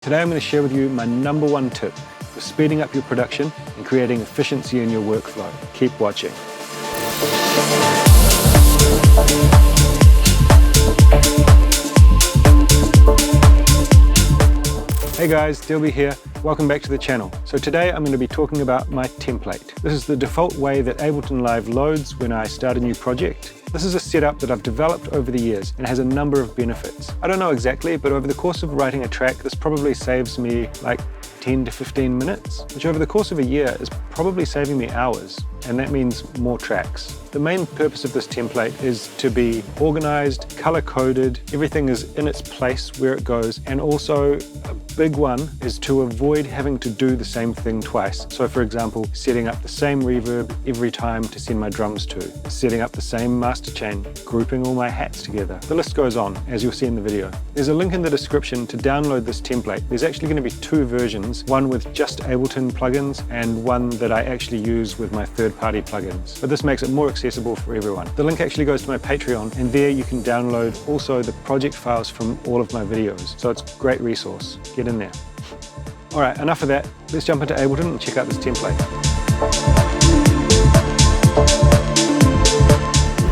Today I'm going to share with you my #1 tip for speeding up your production and creating efficiency in your workflow. Keep watching. Hey guys, Dilby here. Welcome back to the channel. So today I'm going to be talking about my template. This is the default way that Ableton Live loads when I start a new project. This is a setup that I've developed over the years and has a number of benefits. I don't know exactly, but over the course of writing a track, this probably saves me like 10 to 15 minutes, which over the course of a year is probably saving me hours, and that means more tracks. The main purpose of this template is to be organized, color-coded, everything is in its place where it goes, and also a big one is to avoid having to do the same thing twice. So for example, setting up the same reverb every time to send my drums to, setting up the same master chain, grouping all my hats together. The list goes on, as you'll see in the video. There's a link in the description to download this template. There's actually going to be two versions, one with just Ableton plugins and one that I actually use with my third-party plugins. But this makes it more accessible for everyone. The link actually goes to my Patreon, and there you can download also the project files from all of my videos. So it's a great resource. Get in there. All right, enough of that. Let's jump into Ableton and check out this template.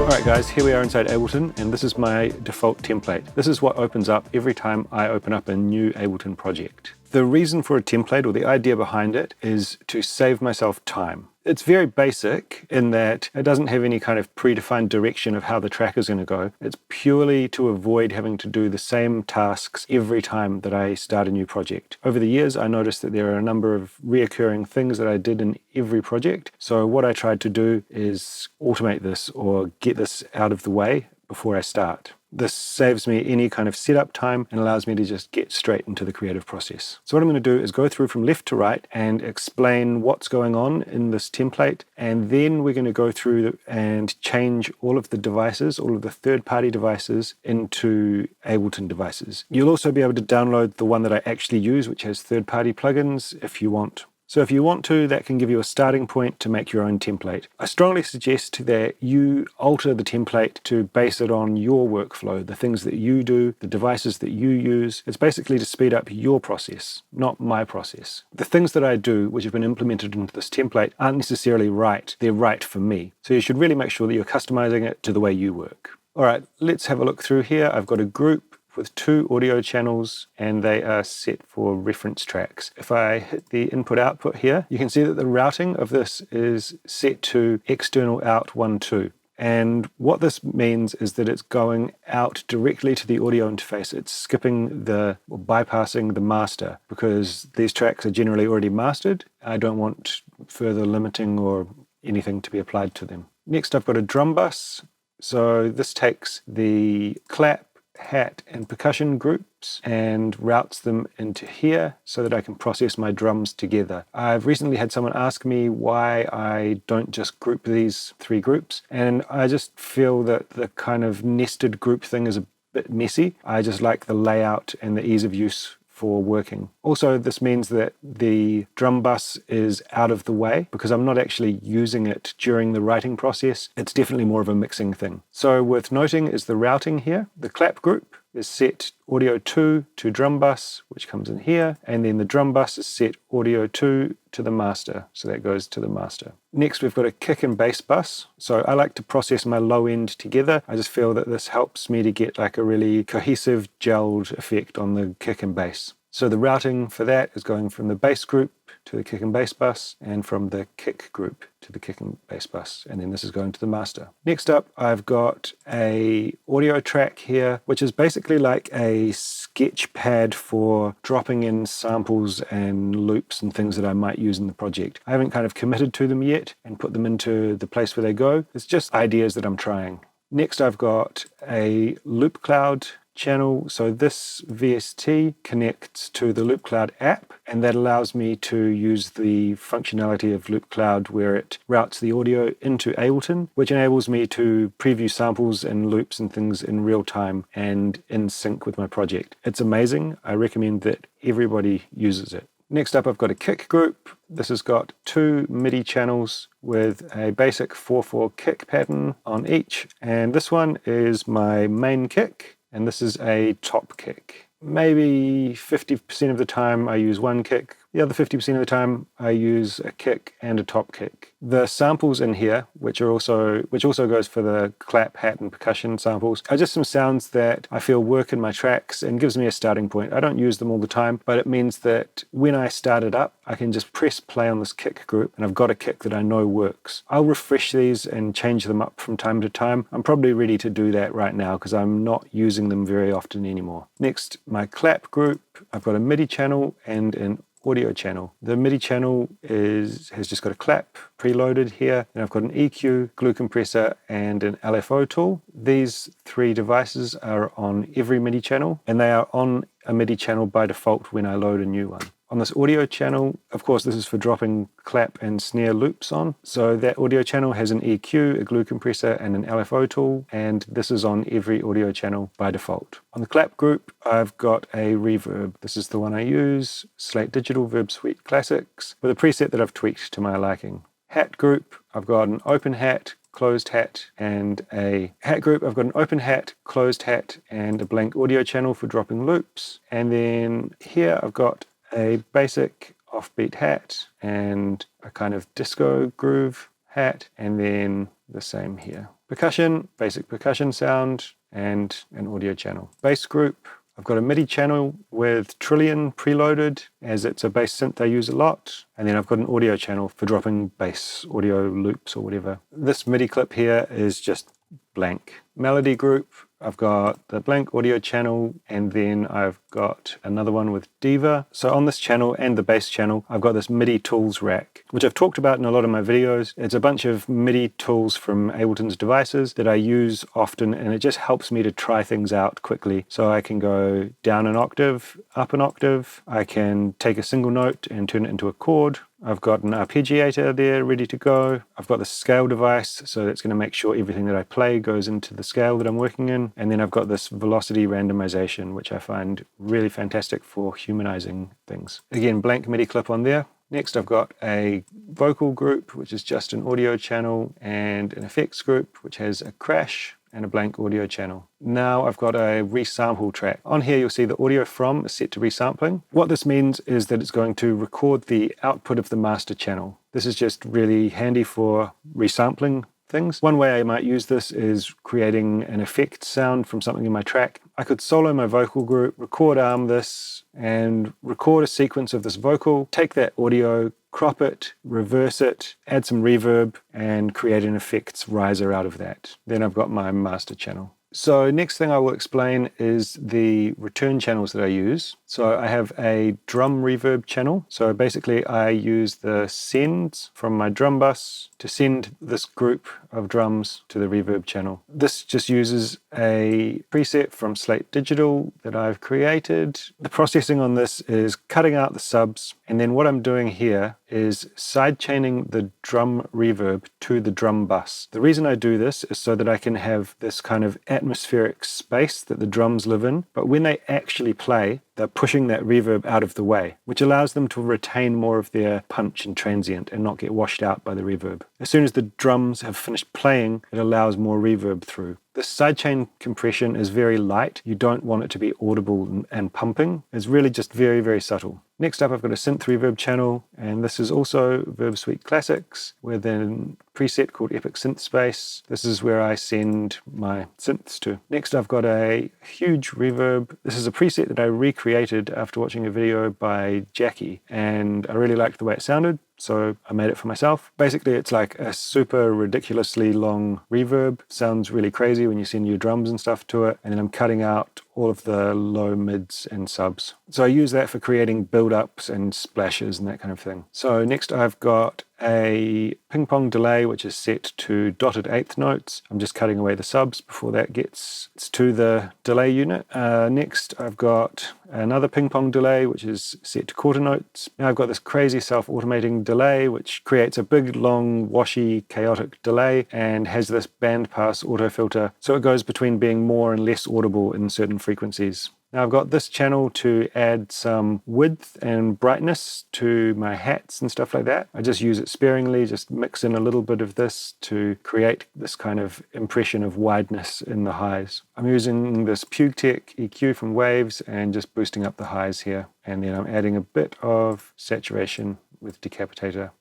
Alright guys, here we are inside Ableton, and this is my default template. This is what opens up every time I open up a new Ableton project. The reason for a template, or the idea behind it, is to save myself time. It's very basic in that it doesn't have any kind of predefined direction of how the track is going to go. It's purely to avoid having to do the same tasks every time that I start a new project. Over the years, I noticed that there are a number of reoccurring things that I did in every project. So what I tried to do is automate this or get this out of the way before I start. This saves me any kind of setup time and allows me to just get straight into the creative process. So what I'm going to do is go through from left to right and explain what's going on in this template, and then we're going to go through and change all of the devices, all of the third-party devices, into Ableton devices. You'll also be able to download the one that I actually use, which has third-party plugins, if you want. So if you want to, that can give you a starting point to make your own template. I strongly suggest that you alter the template to base it on your workflow, the things that you do, the devices that you use. It's basically to speed up your process, not my process. The things that I do, which have been implemented into this template, aren't necessarily right. They're right for me. So you should really make sure that you're customizing it to the way you work. All right, let's have a look through here. I've got a group with 2 audio channels, and they are set for reference tracks. If I hit the input-output here, you can see that the routing of this is set to external out 1, 2. And what this means is that it's going out directly to the audio interface. It's skipping or bypassing the master, because these tracks are generally already mastered. I don't want further limiting or anything to be applied to them. Next, I've got a drum bus. So this takes the clap, hat and percussion groups and routes them into here so that I can process my drums together. I've recently had someone ask me why I don't just group these 3 groups, and I just feel that the kind of nested group thing is a bit messy. I just like the layout and the ease of use for working. Also, this means that the drum bus is out of the way because I'm not actually using it during the writing process. It's definitely more of a mixing thing. So worth noting is the routing here. The clap group is set audio 2 to drum bus, which comes in here, and then the drum bus is set audio 2 to the master, so that goes to the master. Next, we've got a kick and bass bus. So I like to process my low end together. I just feel that this helps me to get like a really cohesive, gelled effect on the kick and bass. So the routing for that is going from the bass group to the kick and bass bus, and from the kick group to the kick and bass bus, and then this is going to the master. Next up, I've got a audio track here, which is basically like a sketch pad for dropping in samples and loops and things that I might use in the project. I haven't kind of committed to them yet and put them into the place where they go. It's just ideas that I'm trying. Next, I've got a loop cloud channel. So this VST connects to the Loop Cloud app, and that allows me to use the functionality of Loop Cloud where it routes the audio into Ableton, which enables me to preview samples and loops and things in real time and in sync with my project. It's amazing. I recommend that everybody uses it. Next up, I've got a kick group. This has got 2 MIDI channels with a basic 4/4 kick pattern on each, and this one is my main kick, and this is a top kick. maybe 50% of the time I use one kick. The other 50% of the time I use a kick and a top kick. The samples in here, which also goes for the clap, hat, and percussion samples, are just some sounds that I feel work in my tracks and gives me a starting point. I don't use them all the time, but it means that when I start it up, I can just press play on this kick group and I've got a kick that I know works. I'll refresh these and change them up from time to time. I'm probably ready to do that right now because I'm not using them very often anymore. Next, my clap group. I've got a MIDI channel and an audio channel. The MIDI channel has just got a clap preloaded here, and I've got an EQ, glue compressor, and an LFO tool. These three devices are on every MIDI channel, and they are on a MIDI channel by default when I load a new one. On this audio channel, of course, this is for dropping clap and snare loops on. So that audio channel has an EQ, a glue compressor, and an LFO tool, and this is on every audio channel by default. On the clap group, I've got a reverb. This is the one I use, Slate Digital Verb Suite Classics, with a preset that I've tweaked to my liking. Hat group, I've got an open hat, closed hat, and a hat group. I've got an open hat, closed hat, and a blank audio channel for dropping loops. And then here I've got a basic offbeat hat and a kind of disco groove hat, and then the same here. Percussion, basic percussion sound, and an audio channel. Bass group, I've got a MIDI channel with Trillion preloaded, as it's a bass synth I use a lot, and then I've got an audio channel for dropping bass audio loops or whatever. This MIDI clip here is just blank. Melody group, I've got the blank audio channel, and then I've got another one with Diva. So on this channel and the bass channel, I've got this MIDI tools rack, which I've talked about in a lot of my videos. It's a bunch of MIDI tools from Ableton's devices that I use often, and it just helps me to try things out quickly. So I can go down an octave, up an octave. I can take a single note and turn it into a chord. I've got an arpeggiator there ready to go. I've got the scale device, so that's going to make sure everything that I play goes into the scale that I'm working in. And then I've got this velocity randomization, which I find really fantastic for humanizing things. Again, blank MIDI clip on there. Next, I've got a vocal group, which is just an audio channel, and an effects group, which has a crash and a blank audio channel. Now I've got a resample track. On here you'll see the audio from is set to resampling. What this means is that it's going to record the output of the master channel. This is just really handy for resampling things. One way I might use this is creating an effect sound from something in my track. I could solo my vocal group, record arm this, and record a sequence of this vocal, take that audio, crop it, reverse it, add some reverb, and create an effects riser out of that. Then I've got my master channel. So next thing I will explain is the return channels that I use. So I have a drum reverb channel. So basically I use the sends from my drum bus to send this group of drums to the reverb channel. This just uses a preset from Slate Digital that I've created. The processing on this is cutting out the subs, and then what I'm doing here is sidechaining the drum reverb to the drum bus. The reason I do this is so that I can have this kind of atmospheric space that the drums live in, but when they actually play, they're pushing that reverb out of the way, which allows them to retain more of their punch and transient and not get washed out by the reverb. As soon as the drums have finished playing, it allows more reverb through. The sidechain compression is very light. You don't want it to be audible and pumping. It's really just very, very subtle. Next up, I've got a synth reverb channel, and this is also Verb Suite Classics with a preset called Epic Synth Space. This is where I send my synths to. Next, I've got a huge reverb. This is a preset that I recreated after watching a video by Jackie, and I really liked the way it sounded, so I made it for myself. Basically, it's like a super ridiculously long reverb. Sounds really crazy when you send your drums and stuff to it, and then I'm cutting out all of the low mids and subs. So I use that for creating build-ups and splashes and that kind of thing. So next I've got a ping pong delay which is set to dotted eighth notes. I'm just cutting away the subs before that gets to the delay unit. Next I've got another ping pong delay which is set to quarter notes. Now I've got this crazy self-automating delay which creates a big long washy chaotic delay and has this bandpass auto filter, so it goes between being more and less audible in certain frequencies. Now I've got this channel to add some width and brightness to my hats and stuff like that. I just use it sparingly, just mix in a little bit of this to create this kind of impression of wideness in the highs. I'm using this PureTech EQ from Waves and just boosting up the highs here. And then I'm adding a bit of saturation with Decapitator.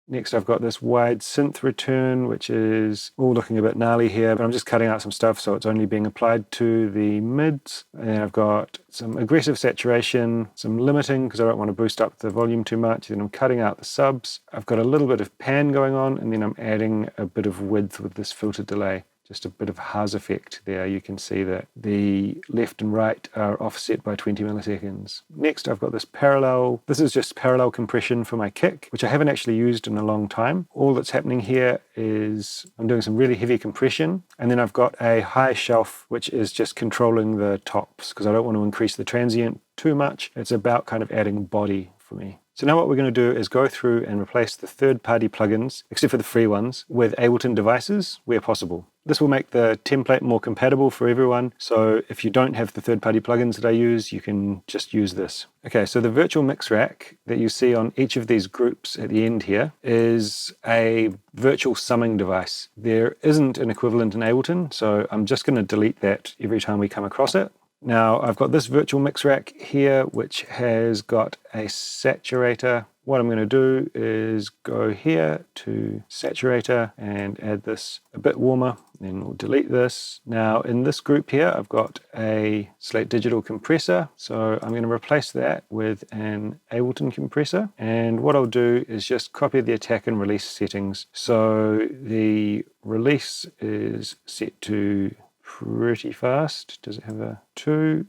Next I've got this wide synth return, which is all looking a bit gnarly here, but I'm just cutting out some stuff so it's only being applied to the mids. And I've got some aggressive saturation, some limiting because I don't want to boost up the volume too much. Then I'm cutting out the subs. I've got a little bit of pan going on, and then I'm adding a bit of width with this filter delay. Just a bit of Haas effect there. You can see that the left and right are offset by 20 milliseconds. Next, I've got this parallel. This is just parallel compression for my kick, which I haven't actually used in a long time. All that's happening here is I'm doing some really heavy compression, and then I've got a high shelf, which is just controlling the tops because I don't want to increase the transient too much. It's about kind of adding body for me. So now what we're going to do is go through and replace the third-party plugins, except for the free ones, with Ableton devices where possible. This will make the template more compatible for everyone, so if you don't have the third-party plugins that I use, you can just use this. Okay, so the virtual mix rack that you see on each of these groups at the end here is a virtual summing device. There isn't an equivalent in Ableton, so I'm just going to delete that every time we come across it. Now I've got this virtual mix rack here which has got a saturator. What I'm going to do is go here to saturator and add this a bit warmer, then we'll delete this. Now in this group here I've got a Slate Digital compressor, so I'm going to replace that with an Ableton compressor, and what I'll do is just copy the attack and release settings. So the release is set to pretty fast. Does it have a 2?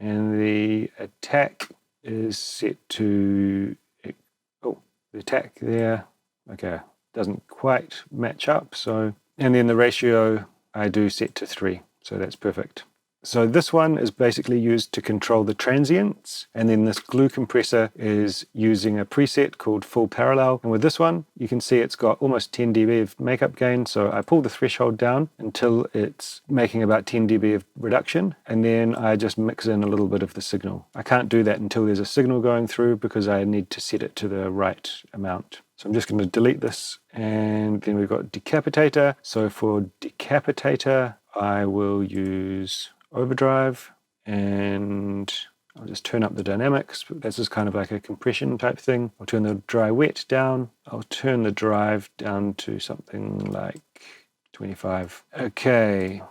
And the attack is set to, oh, the attack there, okay, doesn't quite match up. So, and then the ratio I do set to 3, so that's perfect. So this one is basically used to control the transients, and then this glue compressor is using a preset called full parallel. And with this one, you can see it's got almost 10 dB of makeup gain, so I pull the threshold down until it's making about 10 dB of reduction, and then I just mix in a little bit of the signal. I can't do that until there's a signal going through because I need to set it to the right amount. So I'm just going to delete this, and then we've got Decapitator. So for Decapitator, I will use overdrive, and I'll just turn up the dynamics. This is kind of like a compression type thing. I'll turn the dry wet down. I'll turn the drive down to something like 25. Okay,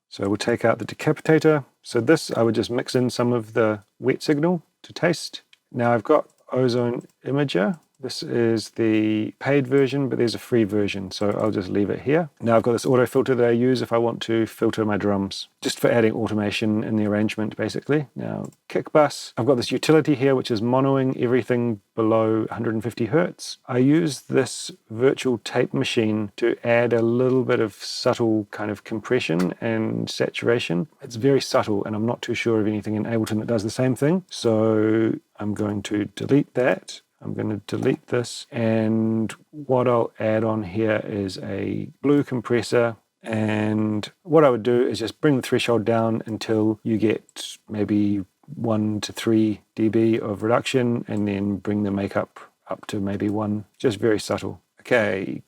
so we'll take out the Decapitator. So this, I would just mix in some of the wet signal to taste. Now I've got Ozone Imager. This is the paid version, but there's a free version, so I'll just leave it here. Now I've got this auto filter that I use if I want to filter my drums, just for adding automation in the arrangement, basically. Now, kick bus. I've got this utility here, which is monoing everything below 150 Hertz. I use this virtual tape machine to add a little bit of subtle kind of compression and saturation. It's very subtle, and I'm not too sure of anything in Ableton that does the same thing, so I'm going to delete that. I'm going to delete this, and what I'll add on here is a blue compressor, and what I would do is just bring the threshold down until you get maybe 1 to 3 dB of reduction, and then bring the makeup up to maybe 1, just very subtle. Okay,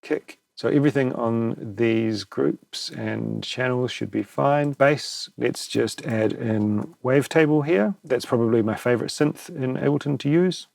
kick. So everything on these groups and channels should be fine. Bass, let's just add in wavetable here. That's probably my favorite synth in Ableton to use.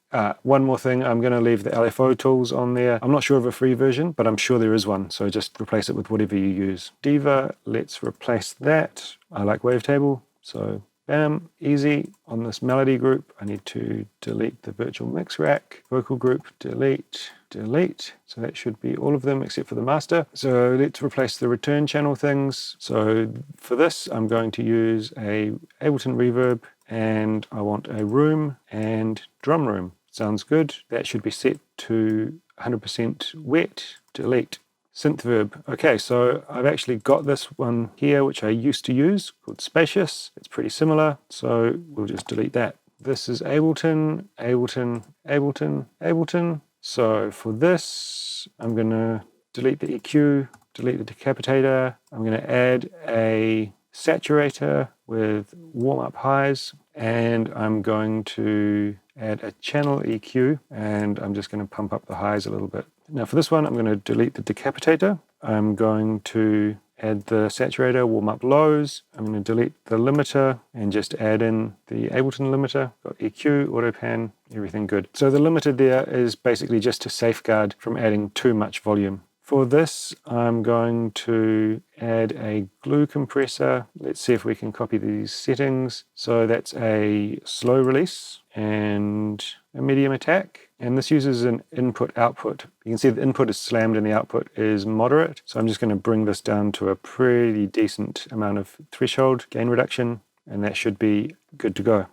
One more thing, I'm going to leave the LFO tools on there. I'm not sure of a free version, but I'm sure there is one, so just replace it with whatever you use. Diva, let's replace that. I like wavetable, so bam, easy. On this melody group, I need to delete the virtual mix rack. Vocal group, delete, delete. So that should be all of them except for the master. So let's replace the return channel things. So for this, I'm going to use a Ableton reverb, and I want a room and drum room. Sounds good. That should be set to 100% wet. Delete. Synth verb. Okay, so I've actually got this one here, which I used to use, called Spacious. It's pretty similar, so we'll just delete that. This is Ableton, Ableton, Ableton, Ableton. So for this, I'm going to delete the EQ, delete the Decapitator. I'm going to add a saturator with warm-up highs, and I'm going to add a channel EQ, and I'm just going to pump up the highs a little bit. Now for this one, I'm going to delete the decapitator. I'm going to add the saturator, warm up lows. I'm going to delete the limiter and just add in the Ableton limiter. Got EQ, auto pan, everything good. So the limiter there is basically just to safeguard from adding too much volume. For this, I'm going to add a glue compressor. Let's see if we can copy these settings. So that's a slow release and a medium attack. And this uses an input-output. You can see the input is slammed and the output is moderate. So I'm just going to bring this down to a pretty decent amount of threshold gain reduction, and that should be good to go.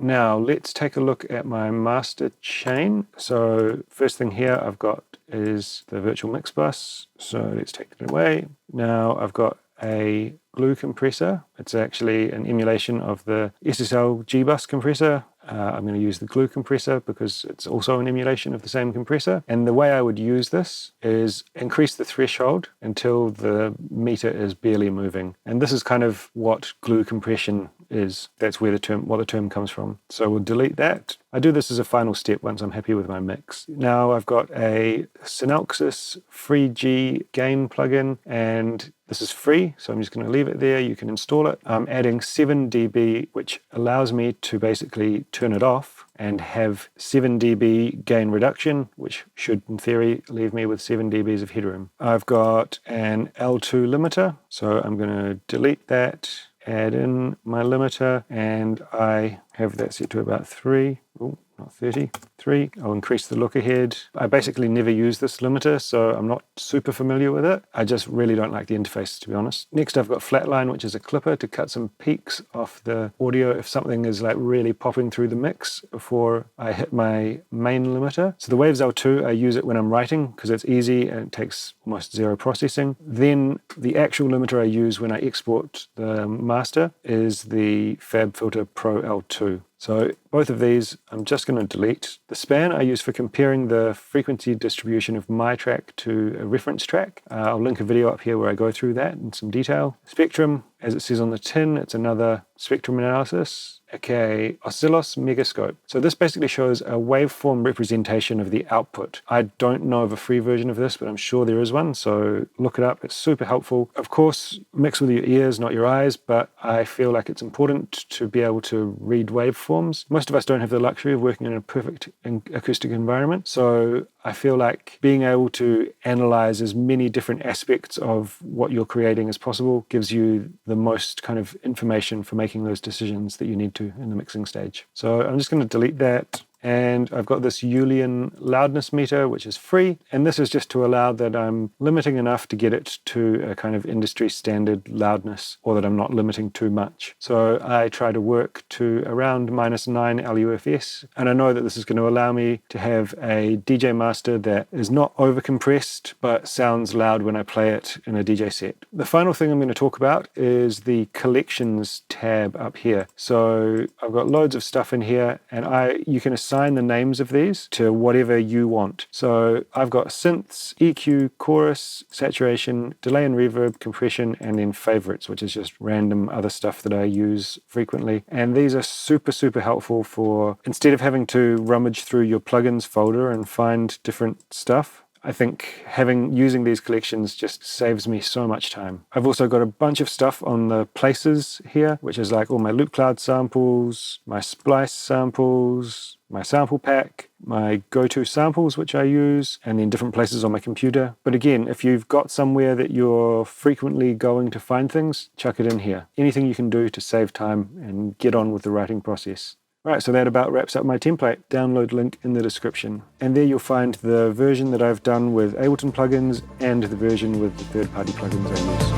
Now let's take a look at my master chain. So first thing here I've got is the virtual mix bus. So let's take it away. Now I've got a glue compressor. It's actually an emulation of the SSL G-Bus compressor. I'm going to use the glue compressor because it's also an emulation of the same compressor. And the way I would use this is increase the threshold until the meter is barely moving. And this is kind of what glue compression is. That's where the term comes from. So we'll delete that. I do this as a final step once I'm happy with my mix. Now I've got a Synalxis Free G gain plugin, and this is free, so I'm just going to leave it there. You can install it. I'm adding 7 dB, which allows me to basically turn it off and have 7 dB gain reduction, which should, in theory, leave me with 7 dBs of headroom. I've got an L2 limiter, so I'm going to delete that, add in my limiter, and I have that set to about 3. Oh, not 30, 3. I'll increase the look ahead. I basically never use this limiter, so I'm not super familiar with it. I just really don't like the interface, to be honest. Next, I've got flatline, which is a clipper to cut some peaks off the audio if something is like really popping through the mix before I hit my main limiter. So the Waves L2, I use it when I'm writing because it's easy and it takes almost zero processing. Then the actual limiter I use when I export the master is the FabFilter Pro L2. So both of these I'm just going to delete. The span I use for comparing the frequency distribution of my track to a reference track. I'll link a video up here where I go through that in some detail. Spectrum, as it says on the tin, it's another spectrum analysis, aka Oscillos Megascope. So this basically shows a waveform representation of the output. I don't know of a free version of this, but I'm sure there is one, so look it up. It's super helpful. Of course, mix with your ears, not your eyes, but I feel like it's important to be able to read waveforms. Most of us don't have the luxury of working in a perfect acoustic environment, so I feel like being able to analyze as many different aspects of what you're creating as possible gives you the most kind of information for making those decisions that you need to in the mixing stage. So I'm just going to delete that. And I've got this Julian loudness meter, which is free. And this is just to allow that I'm limiting enough to get it to a kind of industry standard loudness, or that I'm not limiting too much. So I try to work to around -9 LUFS. And I know that this is going to allow me to have a DJ master that is not over compressed, but sounds loud when I play it in a DJ set. The final thing I'm going to talk about is the collections tab up here. So I've got loads of stuff in here, and you can assign the names of these to whatever you want. So I've got synths, EQ, chorus, saturation, delay and reverb, compression, and then favorites, which is just random other stuff that I use frequently. And these are super, super helpful for, instead of having to rummage through your plugins folder and find different stuff, I think using these collections just saves me so much time. I've also got a bunch of stuff on the places here, which is like all my loop cloud samples, my splice samples, my sample pack, my go-to samples, which I use, and then different places on my computer. But again, if you've got somewhere that you're frequently going to find things, chuck it in here. Anything you can do to save time and get on with the writing process. Right, so that about wraps up my template. Download link in the description. And there you'll find the version that I've done with Ableton plugins and the version with the third-party plugins I use.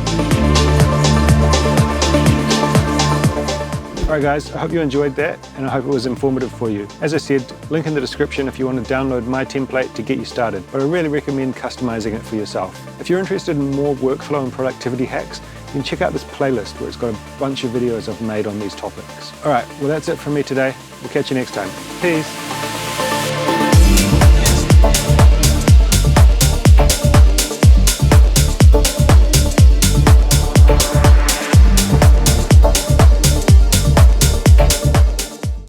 Alright guys, I hope you enjoyed that, and I hope it was informative for you. As I said, link in the description if you want to download my template to get you started, but I really recommend customizing it for yourself. If you're interested in more workflow and productivity hacks, you can check out this playlist where it's got a bunch of videos I've made on these topics. Alright, well that's it from me today. We'll catch you next time. Peace!